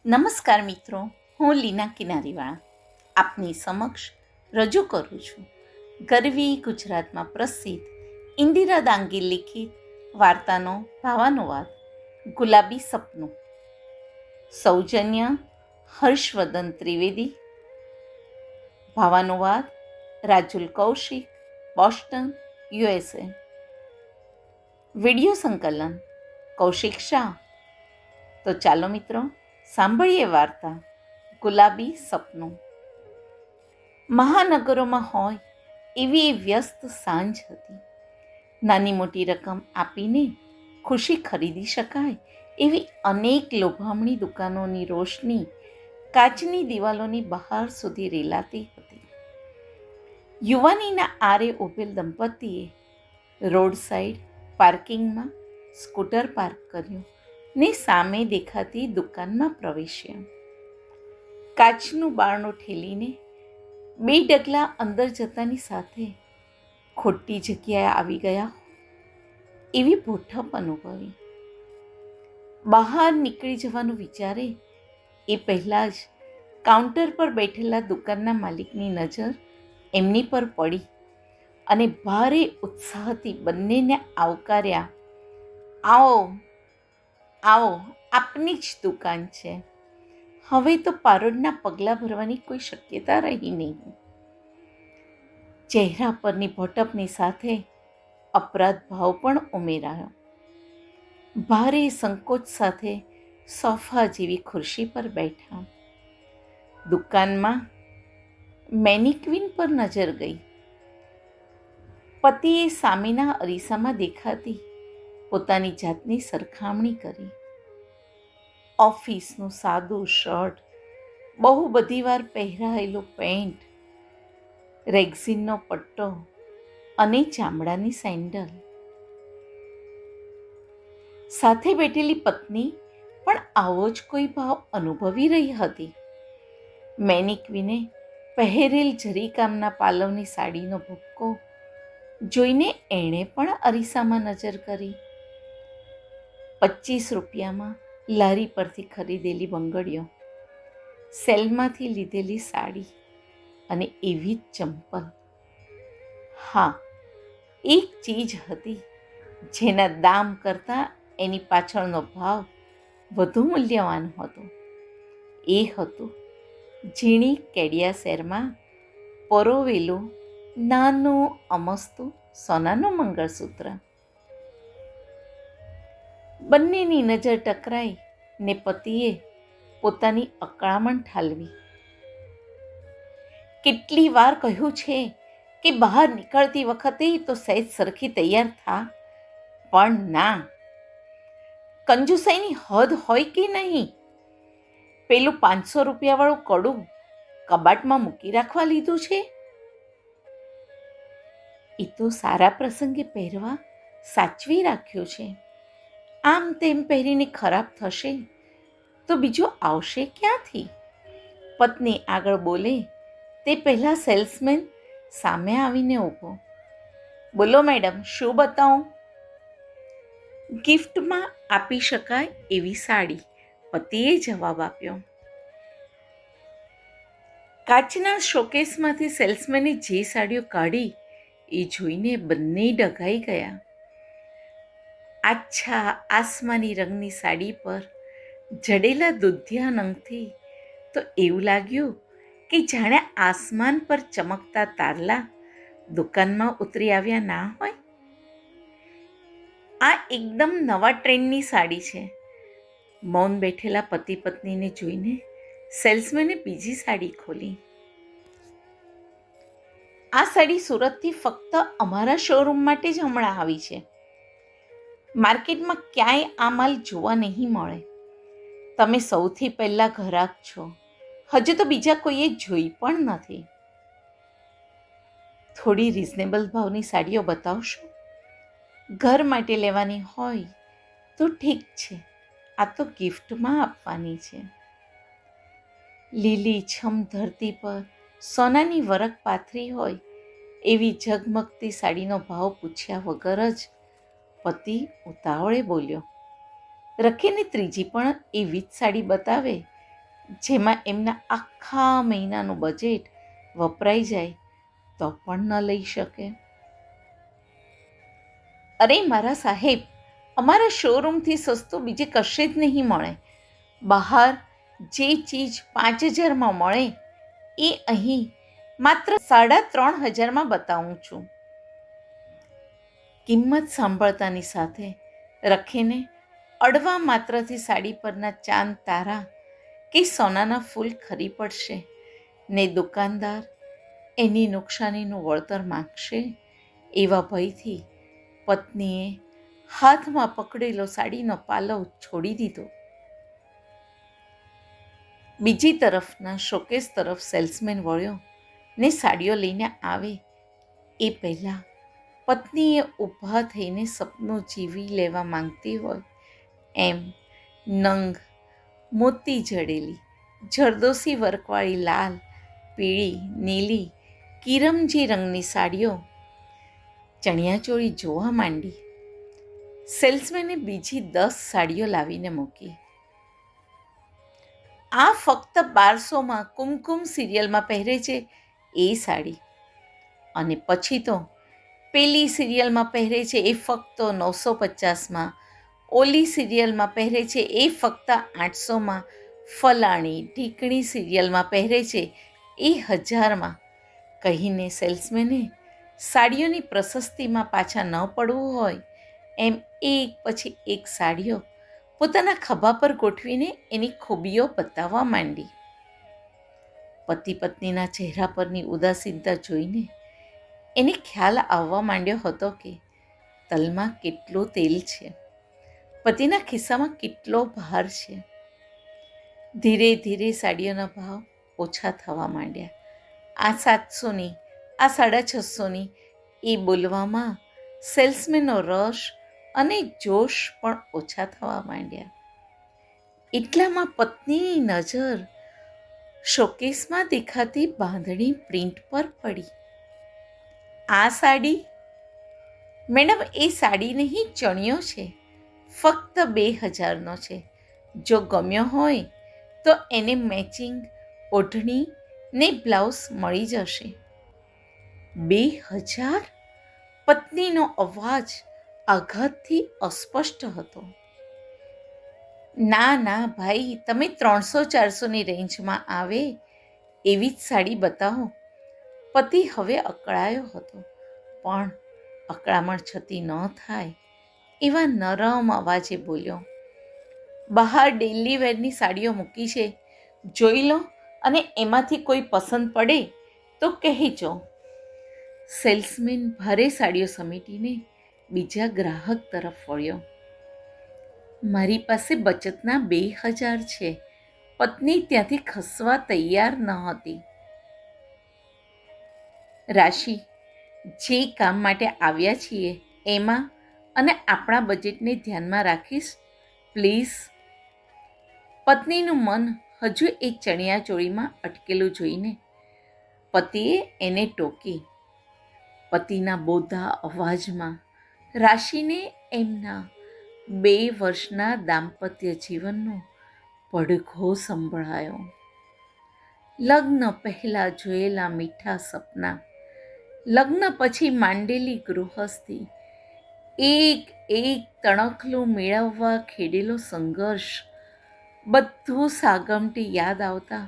નમસ્કાર મિત્રો, હું લીના કિનારીવાળા આપની સમક્ષ રજૂ કરું છું ગરવી ગુજરાતમાં પ્રસિદ્ધ ઇન્દિરા દાંગી લિખિત વાર્તાનો ભાવાનુવાદ ગુલાબી સપનું. સૌજન્ય હર્ષવર્ધન ત્રિવેદી. ભાવાનુવાદ Rajul Kaushik, Boston, USA. Video સંકલન કૌશિક શાહ. તો ચાલો મિત્રો સાંભળીએ વાર્તા ગુલાબી સપનું. મહાનગરોમાં હોય એવી વ્યસ્ત સાંજ હતી. નાની મોટી રકમ આપીને ખુશી ખરીદી શકાય એવી અનેક લોભામણી દુકાનોની રોશની કાચની દિવાલોની બહાર સુધી રેલાતી હતી. યુવાનીના આરે ઉભેલ દંપતીએ રોડ સાઈડ પાર્કિંગમાં સ્કૂટર પાર્ક કર્યું ને સામે દેખાતી દુકાનમાં પ્રવેશ્યા. કાચનું બારણું ઠેલીને 2 ડગલા અંદર જતાની સાથે ખોટી જગ્યાએ આવી ગયા એવી ભોઠપ અનુભવી. બહાર નીકળી જવાનું વિચારે એ પહેલાં જ કાઉન્ટર પર બેઠેલા દુકાનના માલિકની નજર એમની પર પડી અને ભારે ઉત્સાહથી બંનેને આવકાર્યા. આવો આવો, આપની જ દુકાન છે. હવે તો પારોડના પગલાં ભરવાની કોઈ શક્યતા રહી નહીં. ચહેરા પરની ભોટપની સાથે અપરાધ ભાવ પણ ઉમેરાયો. ભારે સંકોચ સાથે સોફા જેવી ખુરશી પર બેઠા. દુકાનમાં મેનિક્વિન પર નજર ગઈ. પતિએ સામેના અરીસામાં દેખાતી પોતાની જાતની સરખામણી કરી. ઓફિસનું સાદું શર્ટ, બહુ બધી વાર પહેરાયેલું પેન્ટ, રેક્ઝિનનો પટ્ટો અને ચામડાની સેન્ડલ. સાથે બેઠેલી પત્ની પણ આવો જ કોઈ ભાવ અનુભવી રહી હતી. મેનિક્વિને પહેરેલ જરીકામના પાલવની સાડીનો ભપકો જોઈને એણે પણ અરીસામાં નજર કરી. 25 રૂપિયામાં લારી પરથી ખરીદેલી બંગડીઓ, સેલમાંથી લીધેલી સાડી અને એવી જ ચંપલ. હા, એક ચીજ હતી જેના દામ કરતાં એની પાછળનો ભાવ વધુ મૂલ્યવાન હતો. એ હતું ઝીણી કેડિયા શેરમાં પરોવેલું નાનું અમસ્તું સોનાનું મંગળસૂત્ર. બંનેની નજર ટકરાઈ ને પતિએ પોતાની અકળામણ ઠાલવી. કેટલી વાર કહ્યું છે કે બહાર નીકળતી વખતે તો સહેજ સરખી તૈયાર થા, પણ ના. કંજુસાઈની હદ હોય કે નહીં? પેલું 500 રૂપિયાવાળું કડું કબાટમાં મૂકી રાખવા લીધું છે. એ તો સારા પ્રસંગે પહેરવા સાચવી રાખ્યો છે. આમ તેમ પહેરીને ખરાબ થશે તો બીજો આવશે ક્યાંથી? પત્ની આગળ બોલે તે પહેલાં સેલ્સમેન સામે આવીને ઊભો. બોલો મેડમ, શું બતાવું? ગિફ્ટમાં આપી શકાય એવી સાડી, પતિએ જવાબ આપ્યો. કાચના શોકેસમાંથી સેલ્સમેને જે સાડીઓ કાઢી એ જોઈને બંને ડઘાઈ ગયા. આછા આસમાની રંગની સાડી પર જડેલા દૂધિયા નંગથી તો એવું લાગ્યું કે જાણે આસમાન પર ચમકતા તારલા દુકાનમાં ઉતરી આવ્યા ના હોય. આ એકદમ નવા ટ્રેન્ડની સાડી છે. મૌન બેઠેલા પતિ પત્નીને જોઈને સેલ્સમેને બીજી સાડી ખોલી. આ સાડી સુરતથી ફક્ત અમારા શોરૂમ માટે જ હમણાં આવી છે. માર્કેટમાં ક્યાંય આ માલ જોવા નહીં મળે. તમે સૌથી પહેલા ઘરાક છો. હજુ તો બીજા કોઈએ જોઈ પણ નથી. થોડી રિઝનેબલ ભાવની સાડીઓ બતાવશો? ઘર માટે લેવાની હોય તો ઠીક છે, આ તો ગિફ્ટમાં આપવાની છે. લીલી છમ ધરતી પર સોનાની વરખ પાથરી હોય એવી ઝગમગતી સાડીનો ભાવ પૂછ્યા વગર જ પતિ ઉતાવળે બોલ્યો. રખીને ત્રીજી પણ એવી જ સાડી બતાવે જેમાં એમના આખા મહિનાનું બજેટ વપરાઈ જાય તો પણ ન લઈ શકે. અરે મારા સાહેબ, અમારા શોરૂમથી સસ્તું બીજે કશે જ નહીં મળે. બહાર જે ચીજ 5,000માં મળે એ અહીં માત્ર 3,500માં બતાવું છું. કિંમત સાંભળતાની સાથે રખીને અડવા માત્રથી સાડી પરના ચાંદ તારા કે સોનાના ફૂલ ખરી પડશે ને દુકાનદાર એની નુકસાનીનું વળતર માંગશે એવા ભયથી પત્નીએ હાથમાં પકડેલો સાડીનો પાલવ છોડી દીધો. બીજી તરફના શોકેસ તરફ સેલ્સમેન વળ્યો ને સાડીઓ લઈને આવે એ પહેલાં પત્નીએ ઊભા થઈને સપનું જીવી લેવા માંગતી હોય એમ નંગ, મોતી જડેલી, જરદોસી વર્કવાળી લાલ, પીળી, નીલી, કિરમજી રંગની સાડીઓ, ચણિયાચોળી જોવા માંડી. સેલ્સમેને બીજી 10 સાડીઓ લાવીને મૂકી. આ ફક્ત 1200માં કુમકુમ સિરિયલમાં પહેરે છે એ સાડી, અને પછી તો પેલી સિરિયલમાં પહેરે છે એ ફક્ત 950માં, ઓલી સિરિયલમાં પહેરે છે એ ફક્ત 800માં, ફલાણી ઢીકણી સિરિયલમાં પહેરે છે એ 1000માં કહીને સેલ્સમેને સાડીઓની પ્રશસ્તિમાં પાછા ન પડવું હોય એમ એક પછી એક સાડીઓ પોતાના ખભા પર ગોઠવીને એની ખૂબીઓ બતાવવા માંડી. પતિ પત્નીના ચહેરા પરની ઉદાસીનતા જોઈને એને ખ્યાલ આવવા માંડ્યો હતો કે તલમાં કેટલું તેલ છે, પતિના ખિસ્સામાં કેટલો ભાર છે. ધીરે ધીરે સાડીઓના ભાવ ઓછા થવા માંડ્યા. આ 700ની, આ 650ની એ બોલવામાં સેલ્સમેનનો રસ અને જોશ પણ ઓછા થવા માંડ્યા. એટલામાં પત્નીની નજર શોકેસમાં દેખાતી બાંધણી પ્રિન્ટ પર પડી. આ સાડી? મેડમ, એ સાડી નહીં, ચણિયો છે. ફક્ત 2,000નો છે. જો ગમ્યો હોય તો એને મેચિંગ ઓઢણી ને બ્લાઉઝ મળી જશે. 2,000? પત્નીનો અવાજ આઘાતથી અસ્પષ્ટ હતો. ના ના ભાઈ, તમે 300-400ની રેન્જમાં આવે એવી જ સાડી બતાવો. પતિ હવે અકળાયો હતો, પણ અકળામણ છતી ન થાય એવા નરમ અવાજે બોલ્યો, બહાર ડેલી વેરની સાડીઓ મૂકી છે, જોઈ લો અને એમાંથી કોઈ પસંદ પડે તો કહેજો. સેલ્સમેન ભારે સાડીઓ સમેટીને બીજા ગ્રાહક તરફ વળ્યો. મારી પાસે બચતના 2,000 છે. પત્ની ત્યાંથી ખસવા તૈયાર ન હતી. રાશિ, જે કામ માટે આવ્યા છીએ એમાં અને આપણા બજેટને ધ્યાનમાં રાખીશ પ્લીઝ. પત્નીનું મન હજુ એ ચણિયાચોળીમાં અટકેલું જોઈને પતિએ એને ટોકી. પતિના બોધા અવાજમાં રાશિને એમના 2 વર્ષના દાંપત્ય જીવનનો પડઘો સંભળાયો. લગ્ન પહેલાં જોયેલા મીઠા સપના, લગ્ન પછી માંડેલી ગૃહસ્થી, એક એક તણખલું મેળવવા ખેડેલો સંઘર્ષ, બધું સાગમટી યાદ આવતા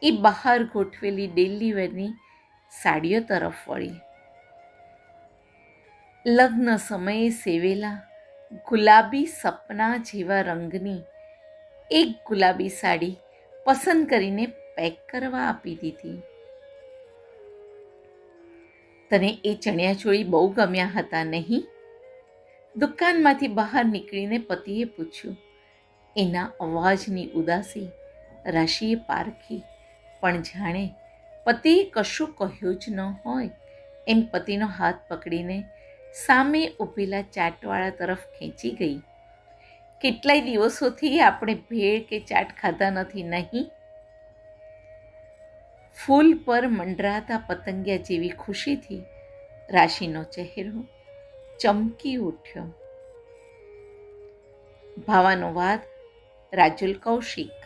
એ બહાર ગોઠવેલી ડેલી વેરની સાડીઓ તરફ વળી. લગ્ન સમયે સેવેલા ગુલાબી સપના જેવા રંગની એક ગુલાબી સાડી પસંદ કરીને પેક કરવા આપી દીધી. તને એ ચણિયાચોળી બહુ ગમ્યા હતા નહીં? દુકાનમાંથી બહાર નીકળીને પતિએ પૂછ્યું. એના અવાજની ઉદાસી રાશિએ પારખી, પણ જાણે પતિએ કશું કહ્યું જ ન હોય એમ પતિનો હાથ પકડીને સામે ઊભેલા ચાટવાળા તરફ ખેંચી ગઈ. કેટલાય દિવસોથી આપણે ભેળ કે ચાટ ખાધા નથી નહીં? ફૂલ પર મંડરાતા પતંગિયા જેવી ખુશીથી રાશિનો ચહેરો ચમકી ઉઠ્યો. ભાવાનુવાદ રાજુલ કૌશિક.